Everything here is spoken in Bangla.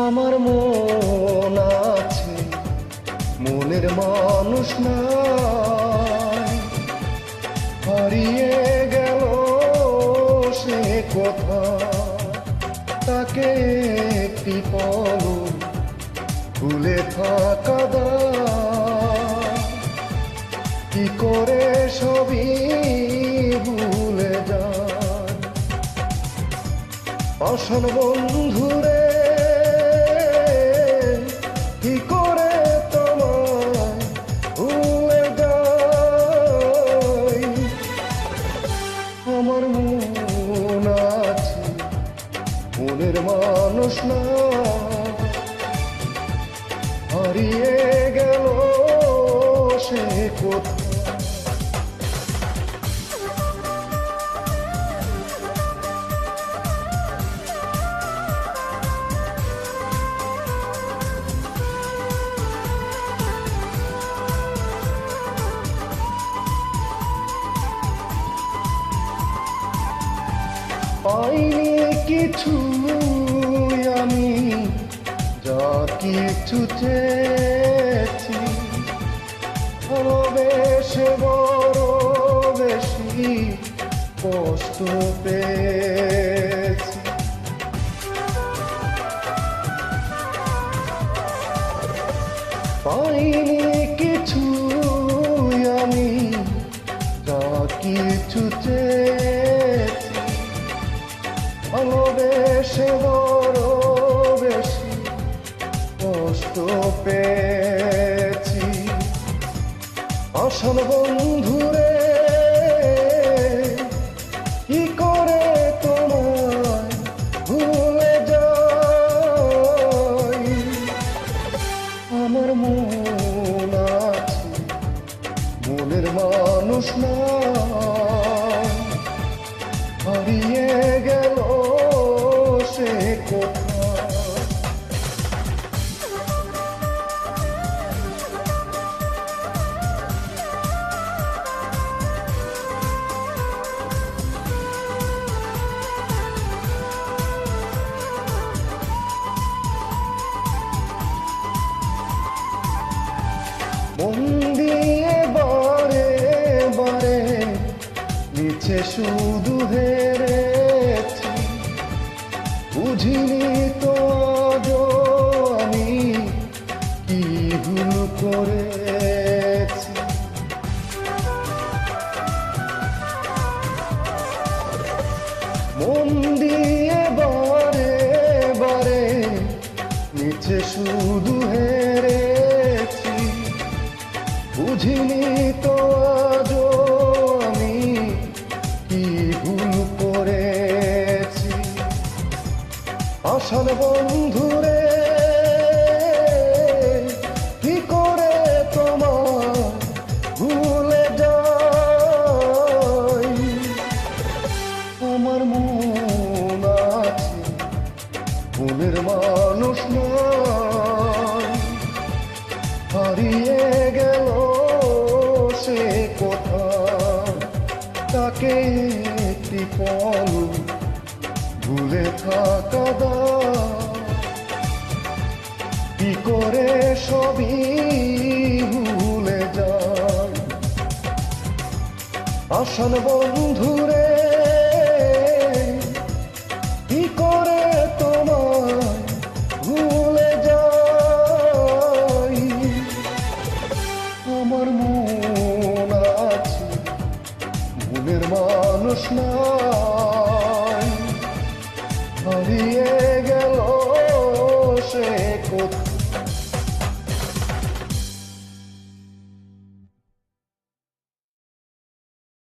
আমার মন আছে, মনের মানুষ নাই, হারিয়ে গেল সে কথা, তাকে একটি পলক ভুলে থাকা দায়। কি করে সবই ভুলে যায় পাষাণ বন্ধুরে, কি করে তোমায় ভুলে যাই। আমার মন আছে, মনের মানুষ না, হারিয়ে গেল সে কোথায়। পাইনি কিছু আমি, যা কিছু চেয়েছি, ভালোবেসে বড় বেশি কষ্ট পেয়েছি। পাইনি কিছু আমি, যা কিছু চেয়েছি, ভালোবেসে বড় বেশি কষ্ট পেয়েছি। পাষাণ বন্ধুরে, কি করে তোমায় ভুলে যাই। আমার মন আছে, মনের মানুষ না, হারিয়ে গেল সে কোথায়। মন দিয়ে বারে বারে নিচে শুধু হেরেছি, বুঝিনি তো আজও আমি কি ভুল করেছি। মন দিয়ে বারে বারে নিচে শুধু হেরেছি, বুঝিনি তো আজও আমি কি ভুল করেছি। পাষাণ বন্ধুরে, কি করে তোমায় ভুলে যাই। আমার মন আছে, মনের মানুষ নয়, হারিয়ে গেল সে কোথায়, তাকে একটি পলক ভুলে থাকা দায়। কি করে সবই ভুলে যায় পাষাণ বন্ধু।